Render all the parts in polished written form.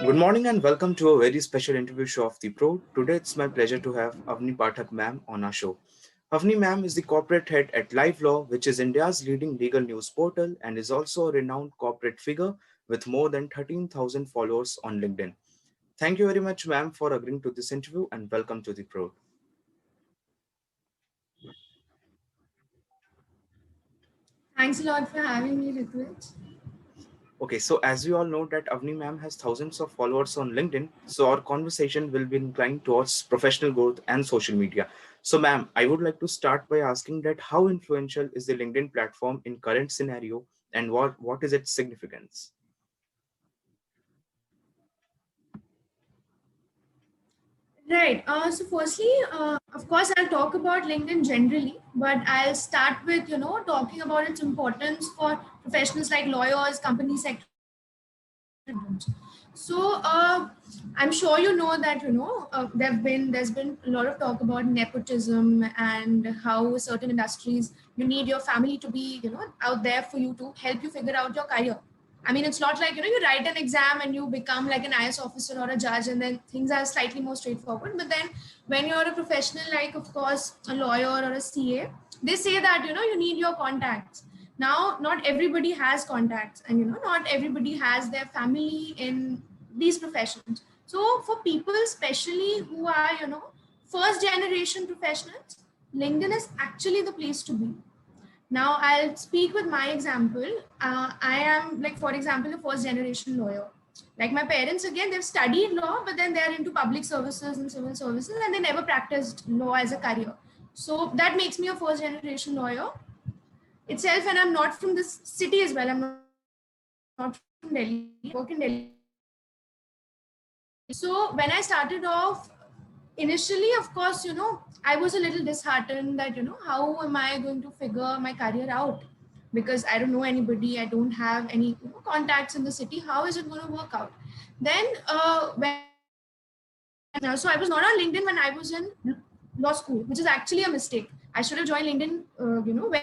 Good morning and welcome to a very special interview show of the Pro. Today it's my pleasure to have Avani Pathak ma'am on our show. Avani ma'am is the corporate head at Live Law, which is India's leading legal news portal and is also a renowned corporate figure with more than 13,000 followers on LinkedIn. Thank you very much ma'am for agreeing to this interview and welcome to the Pro. Thanks a lot for having me, Ritwij. Okay, so as we all know that Avni ma'am has thousands of followers on LinkedIn, so our conversation will be inclined towards professional growth and social media. So ma'am, I would like to start by asking that how influential is the LinkedIn platform in current scenario and what is its significance? Right. So firstly, of course, I'll talk about LinkedIn generally, but I'll start with, talking about its importance for professionals like lawyers, company secretaries, and students. So I'm sure you know that, there's been a lot of talk about nepotism and how certain industries, you need your family to be, out there for you to help you figure out your career. I mean, it's not like, you write an exam and you become like an IS officer or a judge, and then things are slightly more straightforward. But then when you're a professional, like, of course, a lawyer or a CA, they say that, you need your contacts. Now, not everybody has contacts, and, not everybody has their family in these professions. So for people, especially who are, first generation professionals, LinkedIn is actually the place to be. Now, I'll speak with my example. I am, like, for example, a first generation lawyer. Like my parents, again, they've studied law, but then they're into public services and civil services, and they never practiced law as a career. So that makes me a first generation lawyer itself. And I'm not from this city as well. I'm not from Delhi. I work in Delhi. So when I started off, initially, of course, I was a little disheartened that, how am I going to figure my career out? Because I don't know anybody, I don't have any contacts in the city. How is it going to work out? Then so I was not on LinkedIn when I was in law school, which is actually a mistake. I should have joined LinkedIn, well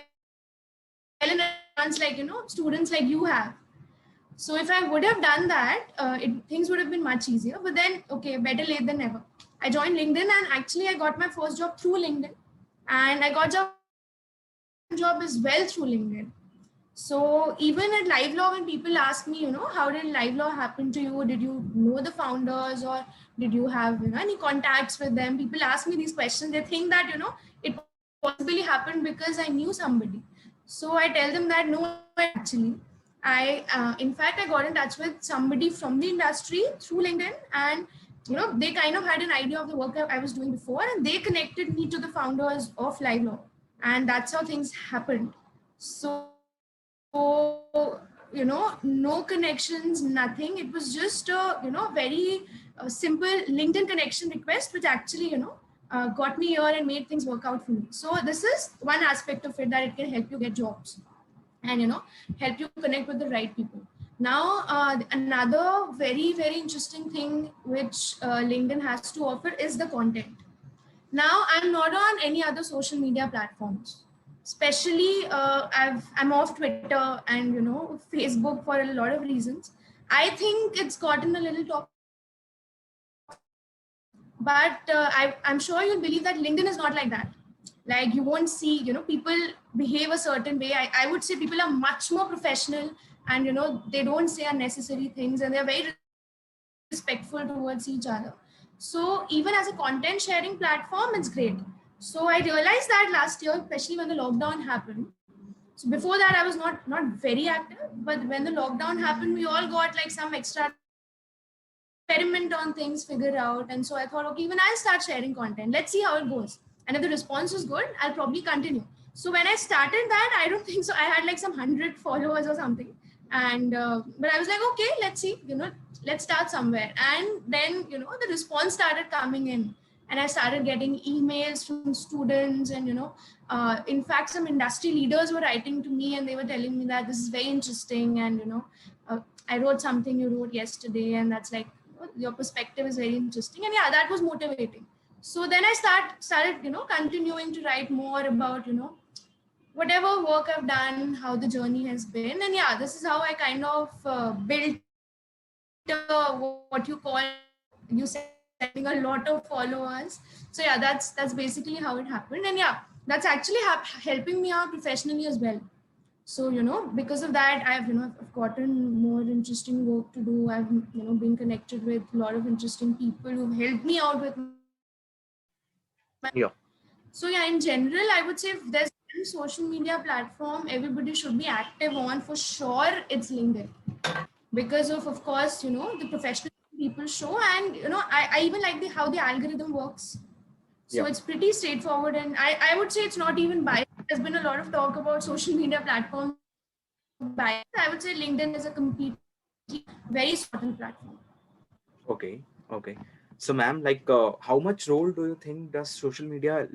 in advance, like, students like you have. So if I would have done that, things would have been much easier. But then, okay, better late than never. I joined LinkedIn, and actually I got my first job through LinkedIn, and I got my second job as well through LinkedIn. So even at Live Law, when people ask me, how did Live Law happen to you? Did you know the founders, or did you have, any contacts with them? People ask me these questions. They think that, it possibly happened because I knew somebody. So I tell them that no, it didn't actually. In fact, I got in touch with somebody from the industry through LinkedIn, and they kind of had an idea of the work I was doing before, and they connected me to the founders of Live Law, and that's how things happened. So no connections, nothing. It was just a very simple LinkedIn connection request, which actually got me here and made things work out for me. So this is one aspect of it, that it can help you get jobs and help you connect with the right people. Now another very interesting thing which LinkedIn has to offer is the content. Now I'm not on any other social media platforms, especially I'm off Twitter and Facebook for a lot of reasons. I think it's gotten a little toxic, but I'm sure you'll believe that LinkedIn is not like that. Like, you won't see people behave a certain way. I would say people are much more professional, and they don't say unnecessary things, and they're very respectful towards each other. So even as a content sharing platform, it's great. So I realized that last year, especially when the lockdown happened. So before that, I was not very active, but when the lockdown happened, we all got like some extra time to experiment on things, figure out. And so I thought, okay, even I'll start sharing content. Let's see how it goes. And if the response is good, I'll probably continue. So when I started that, I don't think so. I had like some 100 followers or something. And but I was like, okay, let's see, let's start somewhere. And then the response started coming in, and I started getting emails from students, and in fact, some industry leaders were writing to me, and they were telling me that this is very interesting, and I wrote something you wrote yesterday, and that's like, your perspective is very interesting. And yeah, that was motivating. So then I started continuing to write more about whatever work I've done, how the journey has been. And yeah, this is how I kind of built what you call, you said that you're getting a lot of followers. So yeah, that's basically how it happened. And yeah, that's actually helping me out professionally as well. So because of that, I've gotten more interesting work to do. I've been connected with a lot of interesting people who've helped me out with my career. Yeah. So yeah, in general, I would say if there's one social media platform everybody should be active on, for sure it's LinkedIn, because of course the professional people show, and I even like how the algorithm works. So Yeah. it's pretty straightforward, and I would say it's not even biased. There's been a lot of talk about social media platforms being biased. I would say LinkedIn is a completely very sought after platform. Okay, okay. So, ma'am, how much role do you think does social media,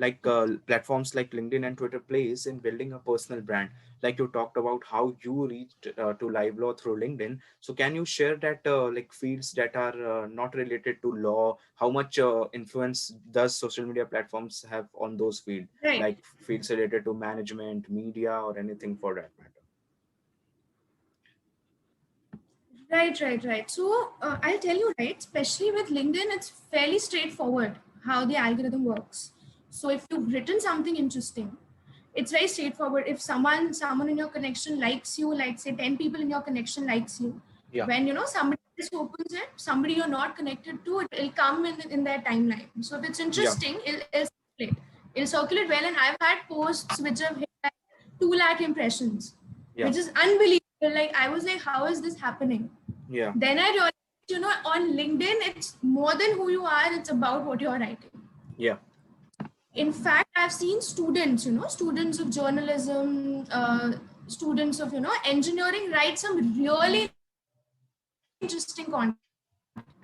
platforms like LinkedIn and Twitter, plays in building a personal brand? Like you talked about how you reached to live law through LinkedIn. So, can you share that, fields that are not related to law? How much influence does social media platforms have on those fields, Right. like fields related to management, media, or anything for that matter? Right. So I'll tell you, right, especially with LinkedIn, it's fairly straightforward how the algorithm works. So if you've written something interesting, it's very straightforward. If someone in your connection likes you, like say 10 people in your connection likes you, Yeah, when somebody else opens it, somebody you're not connected to, it'll come in their timeline. So if it's yeah, interesting, it'll circulate well. And I've had posts which have hit like 2 lakh impressions, yeah, which is unbelievable. Like I was like, how is this happening? yeah, Then I realized, on LinkedIn, it's more than who you are, it's about what you're writing. yeah, In fact, I've seen students, students of journalism, students of, engineering, write some really interesting content.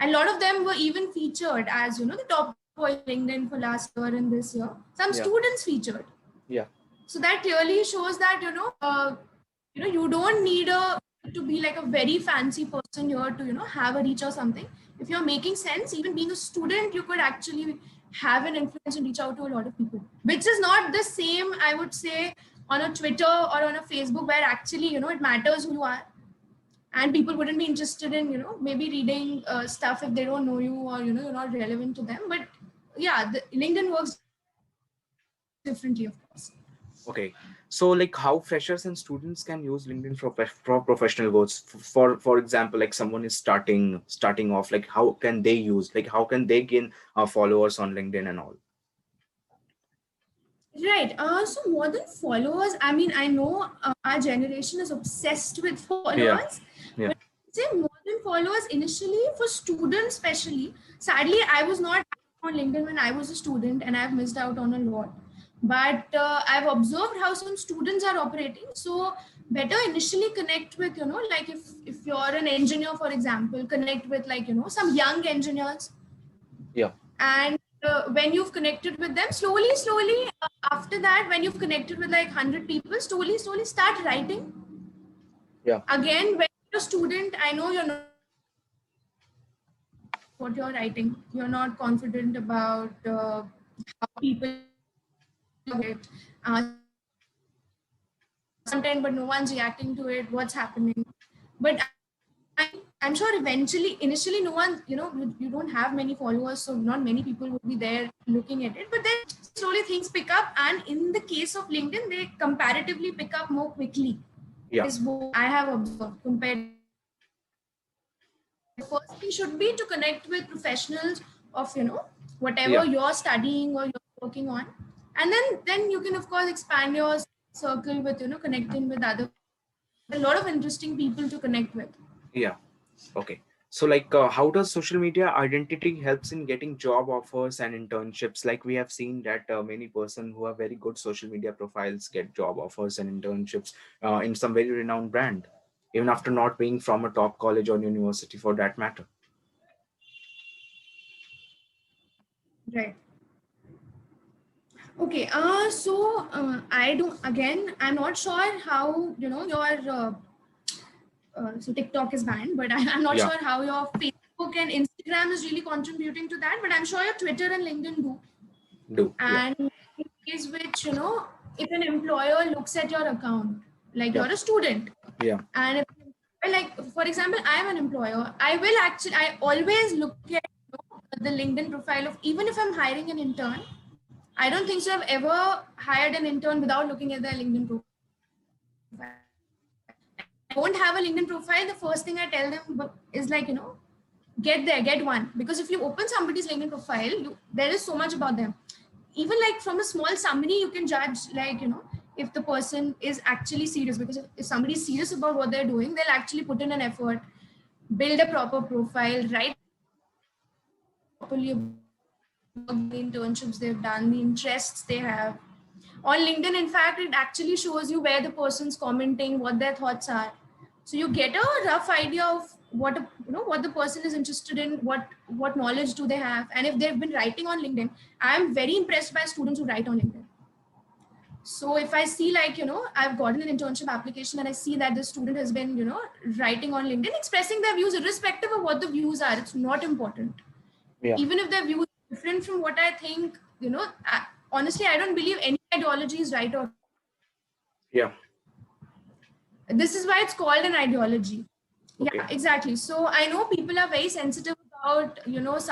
And a lot of them were even featured as, the top voice on LinkedIn for last year and this year. Some students yeah, featured. yeah, So that clearly shows that you don't need to be like a very fancy person here to have a reach or something. If you're making sense, even being a student, you could actually have an influence and reach out to a lot of people, which is not the same, I would say, on a Twitter or on a Facebook, where actually it matters who you are, and people wouldn't be interested in maybe reading stuff if they don't know you, or you're not relevant to them. But yeah, the LinkedIn works differently, of course. okay. So, how freshers and students can use LinkedIn for professional goals? For example, like someone is starting off, like how can they use, like how can they gain followers on LinkedIn and all? Right. So more than followers, I mean, I know our generation is obsessed with Yeah, followers, yeah, but say more than followers initially for students, especially. Sadly, I was not on LinkedIn when I was a student, and I've missed out on a lot. But I've observed how some students are operating. So better initially connect with, like if you're an engineer, for example, connect with like some young engineers. yeah, And when you've connected with them, slowly, after that, when you've connected with like 100 people, slowly start writing. yeah, Again, when you're a student, I know you're not confident about what you're writing. You're not confident about how people are going to react to it. Sometimes you're writing content, but no one's reacting to it. What's happening? But I'm sure eventually, initially, no one, you don't have many followers, so not many people would be there looking at it. But then slowly things pick up, and in the case of LinkedIn, they comparatively pick up more quickly, yeah, is what I have observed compared to Twitter. So the first thing should be to connect with professionals of whatever yeah, you're studying or you're working on, and then you can of course expand your circle with connecting with other people. There are a lot of interesting people to connect with. yeah. Okay. So, how does social media identity helps in getting job offers and internships? Like we have seen that many person who have very good social media profiles get job offers and internships in some very renowned brand, even after not being from a top college or university for that matter. Right. Okay. I don't. Again, I'm not sure how your so TikTok is banned, but I'm not Yeah, sure how your Facebook and Instagram is really contributing to that. But I'm sure your Twitter and LinkedIn do. do. Yeah, And in case which if an employer looks at your account, like yeah, you're a student, yeah, and if an like for example, I am an employer. I always look at, the LinkedIn profile of, even if I'm hiring an intern. I don't think so I've ever hired an intern without looking at their LinkedIn profile. And if they don't have a LinkedIn profile, the first thing I tell them is like, get there, get one. Because if you open somebody's LinkedIn profile, there is so much about them. Even like from a small summary, you can judge, like, if the person is actually serious. Because if somebody is serious about what they're doing, they'll actually put in an effort, build a proper profile, write properly about the work, the internships they've done, the interests they have. On LinkedIn, in fact, it actually shows you where the person's commenting, what their thoughts are. So you get a rough idea of what the person is interested in, what knowledge do they have, and if they've been writing on LinkedIn. I am very impressed by students who write on LinkedIn. So if I see, like, I've gotten an internship application and I see that the student has been, writing on LinkedIn, expressing their views irrespective of what the views are, it's not important. Even Yeah. if their views are different from what I think, honestly, I don't believe any ideology is right or wrong. Yeah. This is why it's called an ideology. Yeah, Okay. exactly. So I know people are very sensitive about, somebody's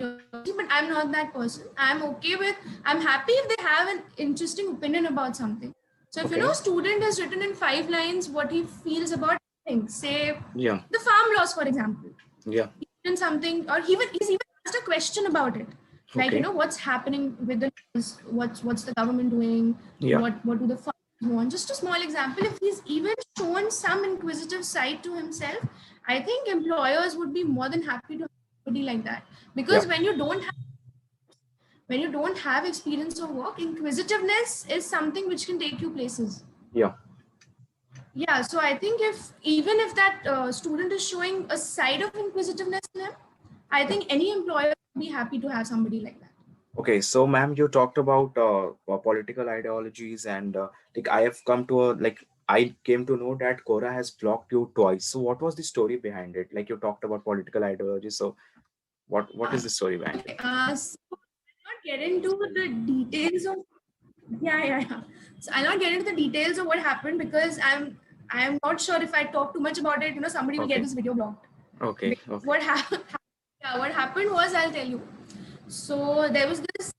ideology, but I'm not that person. I'm happy if they have an interesting opinion about something. So if, a Okay. student has written in 5 lines what he feels about anything, say Yeah. the farm laws, for example, Yeah. he's written something, or he's even asked a question about it, like, Okay. what's happening with the laws, what's the government doing, Yeah. what do the farmers want. Just a small example, if he's even shown some inquisitive side to himself, I think employers would be more than happy to have somebody like that. Yeah. Because when you don't have experience of work, inquisitiveness is something which can take you places. Yeah. Yeah, so I think if even if that student is showing a side of inquisitiveness in him, I Yeah. think any employer would be happy to have somebody like that. Okay, so ma'am, you talked about political ideologies, and like I have come to a like I came to know that Quora has blocked you twice. So what was the story behind it? Like you talked about political ideology. So what is the story behind it? Okay, so I'll not get into the details of, yeah. So I'll not get into the details of what happened, because I'm not sure if I talk too much about it, somebody will get Okay. this video blocked. Okay. Okay. What happened? Yeah, what happened was, I'll tell you. So there was this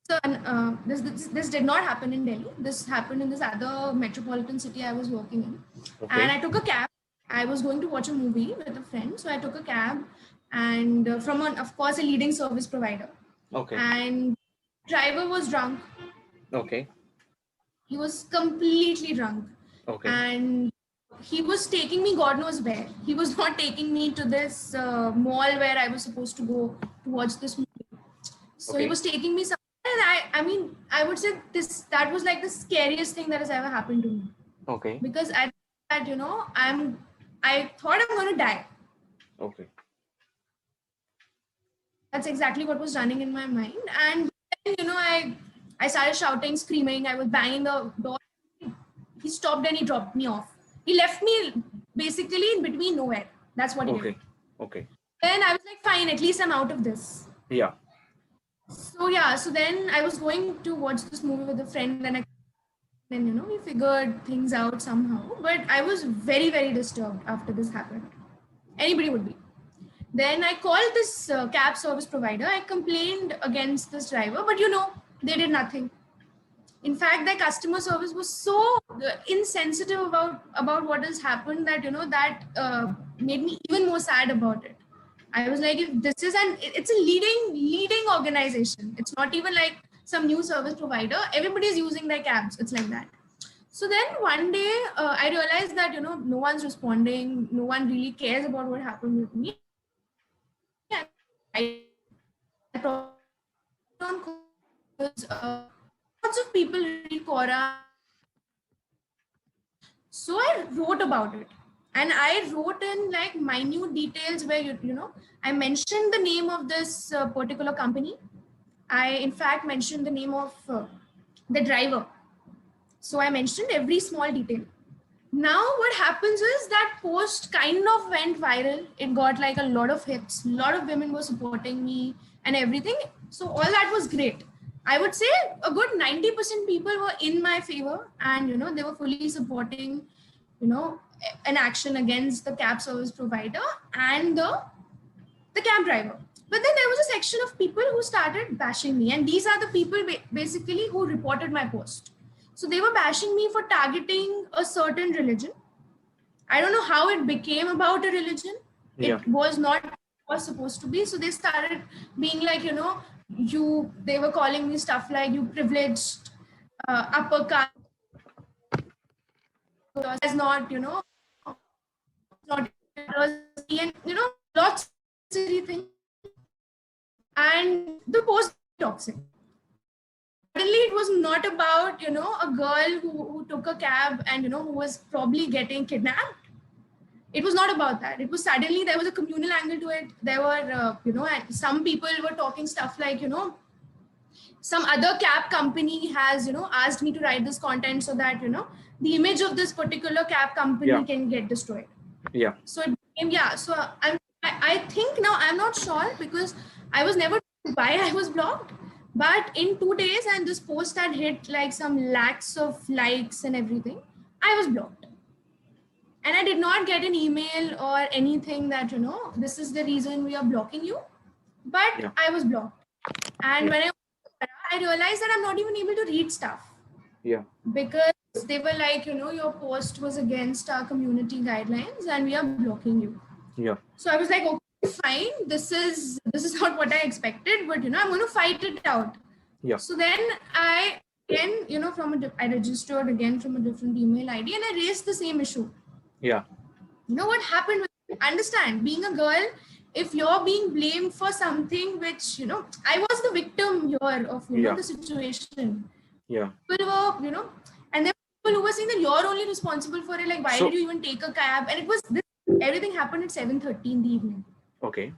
did not happen in Delhi. This happened in this other metropolitan city I was working in, and Okay. I took a cab. I was going to watch a movie with a friend, so I took a cab, and from of course, a leading service provider, Okay. and driver was drunk. Okay. He was completely drunk, Okay. and he was taking me God knows where. He was not taking me to this mall where I was supposed to go to watch this movie. So he Okay. was taking me somewhere, and I mean, I would say that was like the scariest thing that has ever happened to me, Okay. because at that, I thought I'm going to die. Okay. That's exactly what was running in my mind. And then, I started shouting, screaming. I was banging the door. He stopped and he dropped me off. He left me basically in between nowhere. That's what he did. Okay. Okay. Then I was like, fine, at least I'm out of this. Yeah. So yeah, so then I was going to watch this movie with a friend, and then we figured things out somehow. But I was very, very disturbed after this happened. Anybody would be. Then I called this cab service provider. I complained against this driver, but they did nothing. In fact, their customer service was so insensitive about what has happened, that that made me even more sad about it. I was like, if this is it's a leading organization. It's not even like some new service provider. Everybody is using their cabs. It's like that. So then one day, I realized that no one's responding. No one really cares about what happened with me. I thought, I'll probably write on Quora, because lots of people read Quora and they talk about it. So I wrote about it, and I wrote in like minute details where I mentioned the name of this particular company. I in fact mentioned the name of the driver. So I mentioned every small detail. Now what happens is that post kind of went viral. It got like a lot of hits. A lot of women were supporting me and everything. So all that was great. I would say a good 90% people were in my favor, and they were fully supporting. an action against the cab service provider and the cab driver. But then there was a section of people who started bashing me, and these are the people basically who reported my post. So they were bashing me for targeting a certain religion. I don't know how it became about a religion. Yeah. It was not was supposed to be. So they started being like, they were calling me stuff like you privileged upper caste as not, not diversity, and lots of unnecessary things. And the post toxic. Suddenly it was not about a girl who took a cab and who was probably getting kidnapped. It was not about that. It was suddenly there was a communal angle to it. There were and some people were talking stuff like some other cab company has asked me to write this content so that the image of this particular cab Yeah. company can get destroyed. Yeah. So it became, yeah. So I think now I'm not sure because I was never told why I was blocked. But in 2 days, and this post had hit like some lakhs of likes and everything, I was blocked. And I did not get an email or anything that this is the reason we are blocking you. But Yeah. I was blocked. And Yeah. when I realized that I'm not even able to read stuff Yeah. because they were like, your post was against our community guidelines and we are blocking you. Yeah. So I was like, okay, fine. This is not what I expected, but I'm going to fight it out. Yeah. So then I again, I registered again from a different email ID and I raised the same issue. Yeah. What happened? Understand, being a girl, if you're being blamed for something which I was the victim here of Yeah. the situation. Yeah. People were and there were people who were saying that you're only responsible for it. Like, why did So you even take a cab? And it was this. Everything happened at 7:30 in the evening. okay.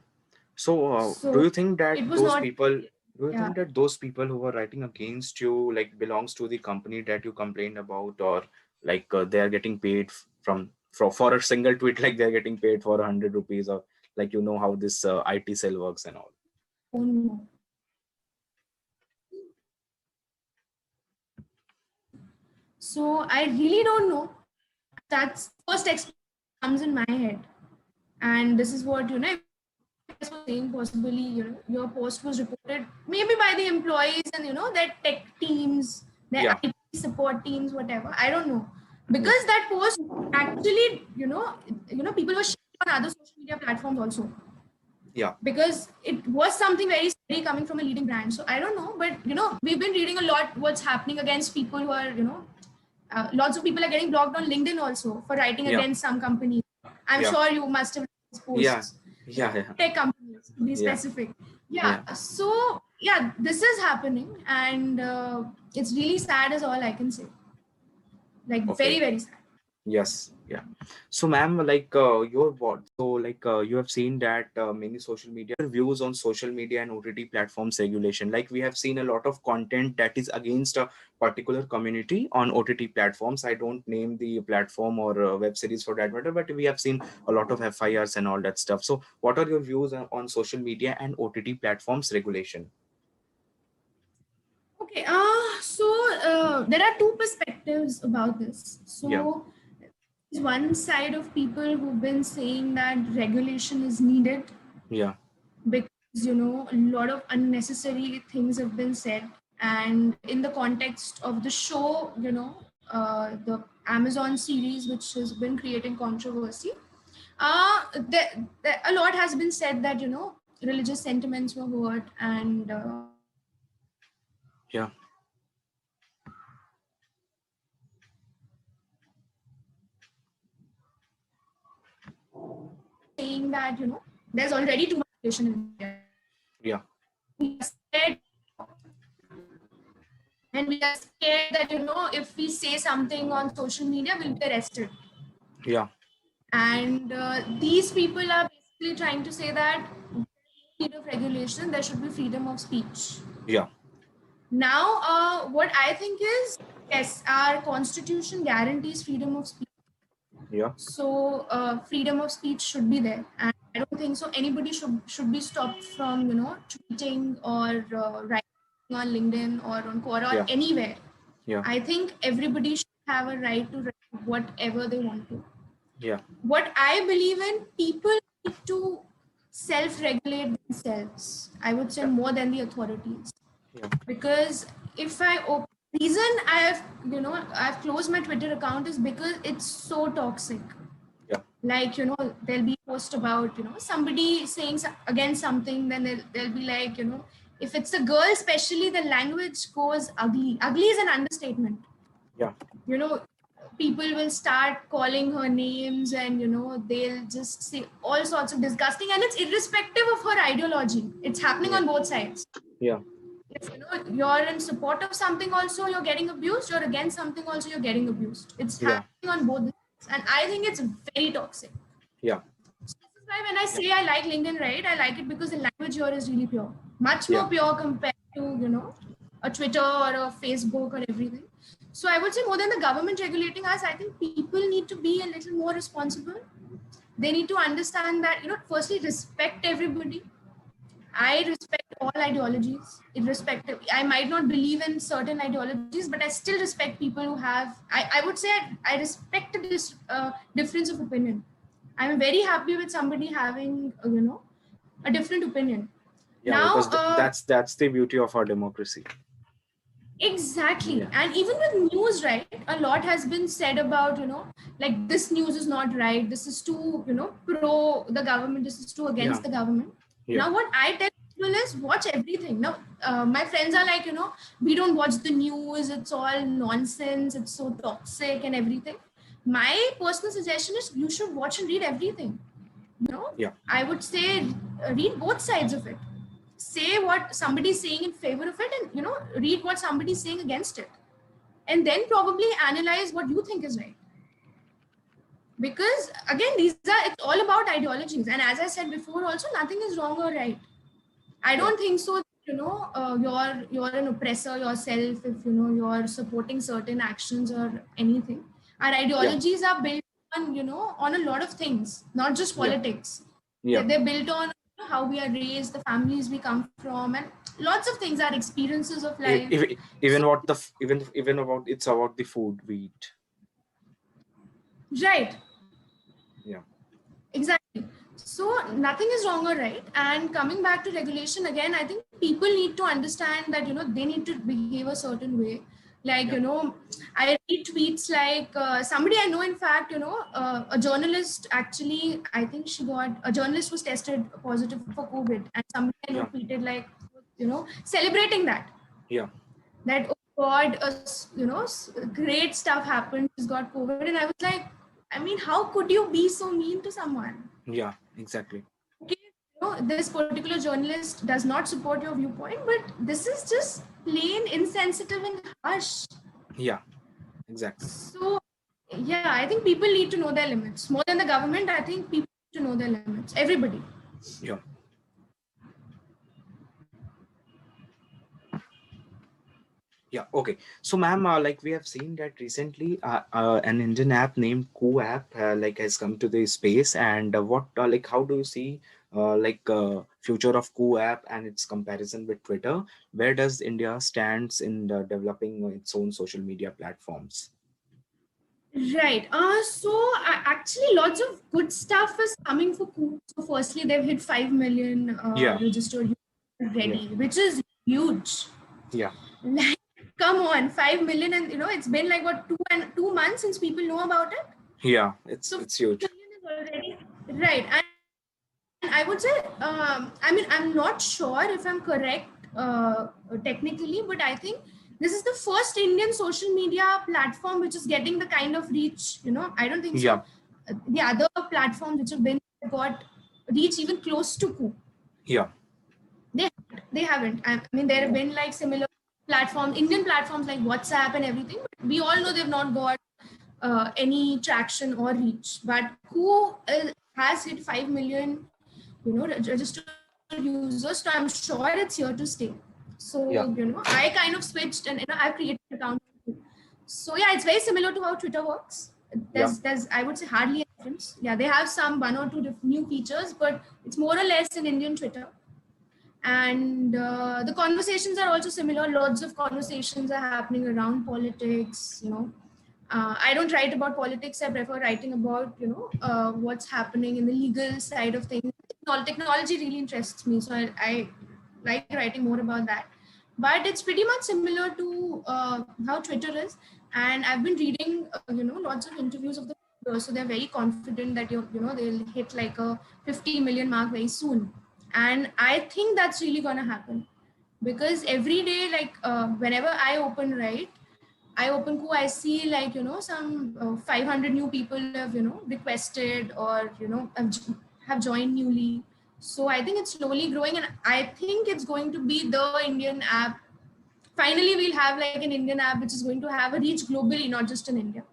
So, do So you think that it was those not. people, do you Yeah. think that those people who are writing against you, like, belongs to the company that you complained about, or like they are getting paid from for a single tweet, like they're getting paid for 100 rupees, or like how this IT cell works and all? Oh no. So I really don't know. That's the first experience that comes in my head. And this is what was saying, possibly your post was reported maybe by the employees and their tech teams, their Yeah. IT support teams, whatever, I don't know, Yeah. because that post actually people were sharing on other social media platforms also, Yeah. because it was something very scary coming from a leading brand. So I don't know, but we've been reading a lot what's happening against people who are lots of people are getting blocked on LinkedIn also for writing Yeah. against some companies. I'm Yeah. sure you must have read these Yeah. posts. Yeah. Yeah. Tech companies, to be Yeah. specific. Yeah. Yeah. So yeah, this is happening, and it's really sad, is all I can say. Like, very Okay. very sad. Yes, yeah. So, ma'am, like your what? So, like you have seen that many social media views on social media and OTT platforms regulation. Like we have seen a lot of content that is against a particular community on OTT platforms. I don't name the platform or web series for that matter, but we have seen a lot of FIRs and all that stuff. So, what are your views on social media and OTT platforms regulation? Okay. There are two perspectives about this. Yeah, So there's one side of people who've been saying that regulation is needed yeah, because a lot of unnecessary things have been said, and in the context of the show, the Amazon series which has been creating controversy, a lot has been said that religious sentiments were hurt, and yeah, saying that there's already too much regulation in India. yeah, We are scared, and we are scared that if we say something on social media, we'll be arrested. yeah, And these people are basically trying to say that need of regulation, there should be freedom of speech. yeah, Now, what I think is, yes, our constitution guarantees freedom of speech. yeah, So, freedom of speech should be there, and I don't think so. Anybody should be stopped from tweeting or writing on LinkedIn or on Quora or yeah, anywhere. yeah, I think everybody should have a right to write whatever they want to. Yeah. What I believe in, people need to self-regulate themselves. I would say Yeah. more than the authorities, Yeah. because if I open, reason I have, I've closed my Twitter account is because it's so toxic. Yeah. Like, there'll be post about, somebody saying against something, then they'll be like, if it's a girl, especially, the language goes ugly. Ugly is an understatement. Yeah. you know People will start calling her names, and they'll just say all sorts of disgusting, and it's irrespective of her ideology. It's happening Yeah. on both sides. Yeah. If you're in support of something, also you're getting abused. You're against something, also you're getting abused. It's Yeah. happening on both sides, and I think it's very toxic. Yeah. So this is why when I say I like LinkedIn, right, I like it because the language here is really pure, much Yeah. more pure compared to a Twitter or a Facebook or everything. So I would say more than the government regulating us, I think people need to be a little more responsible. They need to understand that firstly, respect everybody. I respect all ideologies, irrespective. I might not believe in certain ideologies, but I still respect people who have. I would say I respect this difference of opinion. I'm very happy with somebody having, a different opinion. Yeah, Now, because that's the beauty of our democracy. exactly. Yeah. And even with news, right, a lot has been said about, like this news is not right. This is too, pro the government. This is too Yeah. against the government. Yeah. Now, what I tell people is watch everything. Now, my friends are like, we don't watch the news. It's all nonsense. It's so toxic and everything. My personal suggestion is you should watch and read everything. Yeah. I would say read both sides of it. Say what somebody's saying in favor of it, and read what somebody's saying against it, and then probably analyze what you think is right. Because again, it's all about ideologies, and as I said before, also nothing is wrong or right. I Yeah. don't think so. You're an oppressor yourself if you're supporting certain actions or anything. Our Yeah. ideologies are built on on a lot of things, not just Yeah. politics. Yeah. They're built on how we are raised, the families we come from, and lots of things, our experiences of life. So Even what even about it's about the food we eat. right, Yeah. exactly. So nothing is wrong or right. And coming back to regulation again, I think people need to understand that they need to behave a certain way. Like Yeah. I read tweets like somebody I know. In fact, a journalist, actually, I think a journalist was tested positive for COVID, and somebody I know Yeah. tweeted like celebrating Yeah. that oh God, great stuff happened. She's got COVID, and I was like, I mean, how could you be so mean to someone? Yeah. Exactly. Okay, this particular journalist does not support your viewpoint, but this is just plain insensitive and harsh. Yeah. Exactly. So, yeah, I think people need to know their limits more than the government. I think people need to know their limits. Everybody. Yeah. Yeah. Okay. So, ma'am, like we have seen that recently, an Indian app named Koo app, like has come to the space, and what, like, how do you see, future of Koo app and its comparison with Twitter? Where does India stands in developing its own social media platforms? Right. Actually, lots of good stuff is coming for Coop. So, firstly, they've hit 5 million Yeah. registered users Yeah. already, which is huge. Yeah. Like, come on, 5 million, and it's been like what 2 months since people know about it. Yeah. So, 5 It's huge. million is already right. And I would say, I mean, I'm not sure if I'm correct technically, but I think this is the first Indian social media platform which is getting the kind of reach. I don't think so. Yeah. The other platforms which have been got reach even close to Coop. Yeah. They haven't. I mean, there have No. been like similar platforms, Indian platforms like WhatsApp and everything, but we all know they've not got any traction or reach. But who has hit 5 million, registered users? So I'm sure it's here to stay. So Yeah. I kind of switched, and I've created an account. So yeah, it's very similar to how Twitter works. Yeah. There's I would say hardly a difference. Yeah, they have some one or two new features, but it's more or less an Indian Twitter. And the conversations are also similar. Lots of conversations are happening around politics. I don't write about politics. I prefer writing about what's happening in the legal side of things. Technology really interests me, so I like writing more about that. But it's pretty much similar to how Twitter is, and I've been reading lots of interviews of the founders, so they're very confident that they'll hit like a 50 million mark very soon, and I think that's really gonna happen because every day, like whenever I open Ku, I see like some 500 new people have requested or have joined newly. So I think it's slowly growing, and I think it's going to be the Indian app. Finally, we'll have like an Indian app which is going to have a reach globally, not just in India.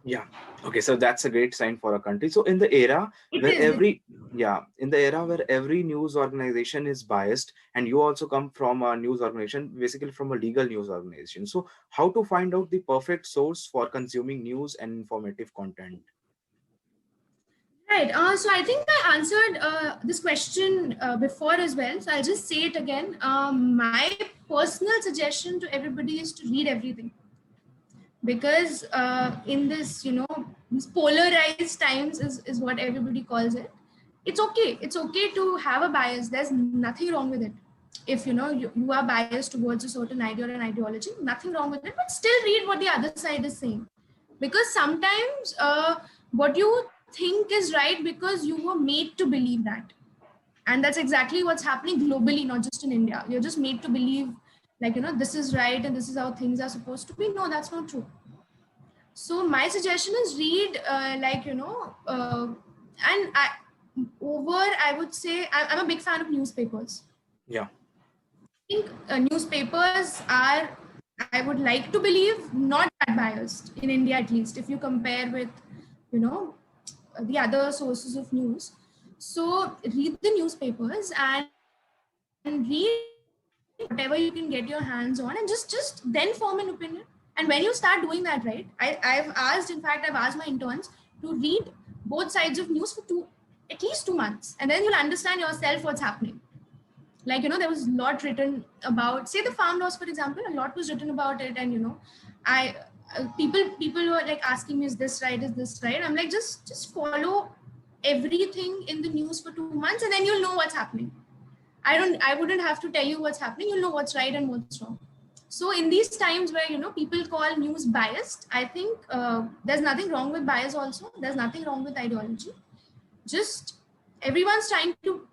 Yeah. Okay, so that's a great sign for a country. So in the era It where is. every news organization is biased, and you also come from a news organization, basically from a legal news organization. So how to find out the perfect source for consuming news and informative content? Right. So I think I answered this question before as well. So I'll just say it again. My personal suggestion to everybody is to read everything, because in this these polarized times is what everybody calls it. It's okay to have a bias. There's nothing wrong with it. If you are biased towards a certain idea or an ideology, nothing wrong with it, but still read what the other side is saying, because sometimes what you think is right because you were made to believe that, and that's exactly what's happening globally, not just in India. You're just made to believe like this is right and this is how things are supposed to be. No, that's not true. So my suggestion is read and I would say I'm a big fan of newspapers. Yeah. I think newspapers are, I would like to believe, not that biased in India, at least if you compare with you know the other sources of news. So read the newspapers and read whatever you can get your hands on, and just then form an opinion. And when you start doing that, right, I've asked my interns to read both sides of news for at least 2 months, and then you'll understand yourself what's happening. Like there was a lot written about, say, the farm laws, for example. A lot was written about it, and I people were like asking me, is this right, is this right? I'm like, just follow everything in the news for 2 months, and then you'll know what's happening. I wouldn't have to tell you what's happening. You'll know what's right and what's wrong. So in these times where people call news biased, I think there's nothing wrong with bias. Also, there's nothing wrong with ideology. Just everyone's trying to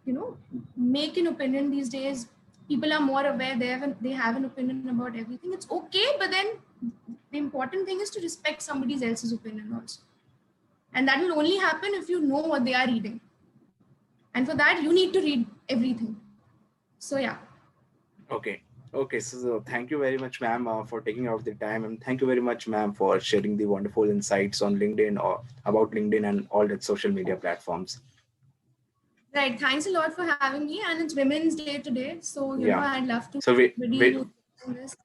make an opinion these days. People are more aware. They have an opinion about everything. It's okay, but then the important thing is to respect somebody else's opinion also, and that will only happen if you know what they are reading, and for that you need to read everything. So yeah. Okay. Okay. So thank you very much, ma'am, for taking out the time, and thank you very much, ma'am, for sharing the wonderful insights on LinkedIn or about LinkedIn and all that social media platforms. Right, thanks a lot for having me. And it's Women's Day today, so Yeah. I'd love to So everybody wait. who's watching this.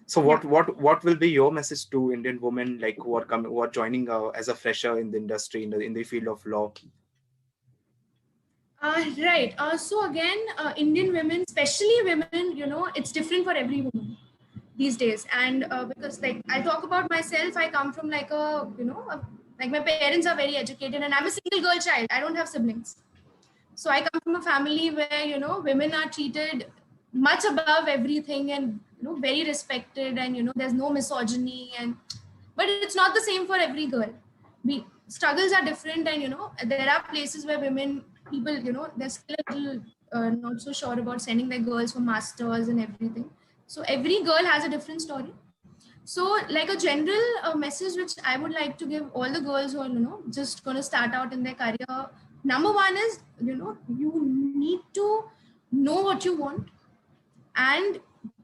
So Yeah. what will be your message to Indian women, like who are joining as a fresher in the industry, in the field of law? Right. So again, Indian women, especially women, it's different for every woman these days. And because like I talk about myself, I come from like like my parents are very educated, and I'm a single girl child. I don't have siblings. So I come from a family where women are treated much above everything, and very respected, and there's no misogyny. And but it's not the same for every girl. We struggles are different, and there are places where women, people, they're still a little not so sure about sending their girls for masters and everything. So every girl has a different story. So like a general message which I would like to give all the girls who are just going to start out in their career: number one is you need to know what you want, and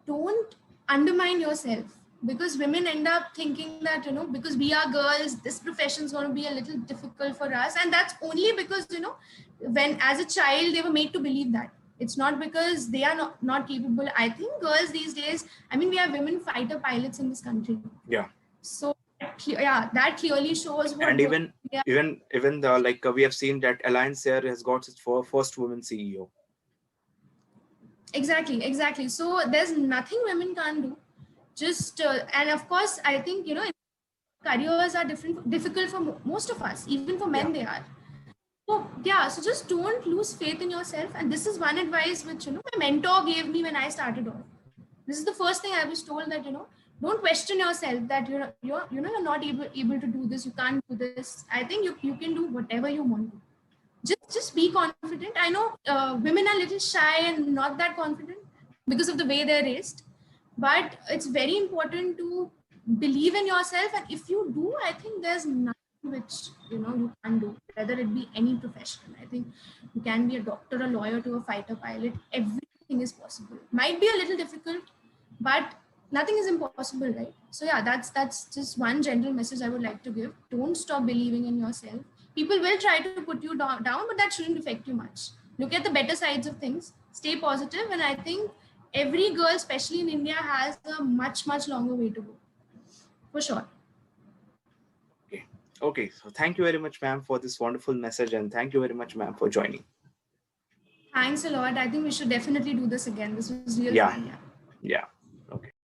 don't undermine yourself, because women end up thinking that because we are girls, this profession is going to be a little difficult for us. And that's only because when as a child they were made to believe that. It's not because they are not capable. I think girls these days, I mean, we have women fighter pilots in this country. Yeah. So yeah, that clearly shows what And girls, even yeah. even the we have seen that Alliance Air has got its first woman CEO. Exactly. So there's nothing women can't do. Just and of course, I think in careers are difficult for most of us, even for Yeah. men they are. So yeah, so just don't lose faith in yourself. And this is one advice which my mentor gave me when I started off. This is the first thing I was told, that don't question yourself, that you're not able to do this, you can't do this. I think you can do whatever you want to. Just be confident. I know women are a little shy and not that confident because of the way they're raised, but it's very important to believe in yourself. And if you do, I think there's nothing which you can't do, whether it be any profession. I think you can be a doctor, a lawyer, to a fighter pilot. Everything is possible. Might be a little difficult, but nothing is impossible, right? So yeah, that's just one general message I would like to give. Don't stop believing in yourself. People will try to put you down, but that shouldn't affect you much. Look at the better sides of things, stay positive, and I think every girl, especially in India, has a much longer way to go, for sure. Okay. Okay. So thank you very much, ma'am, for this wonderful message, and thank you very much, ma'am, for joining. Thanks a lot. I think we should definitely do this again. This was real Yeah. fun. Yeah. Yeah. Okay.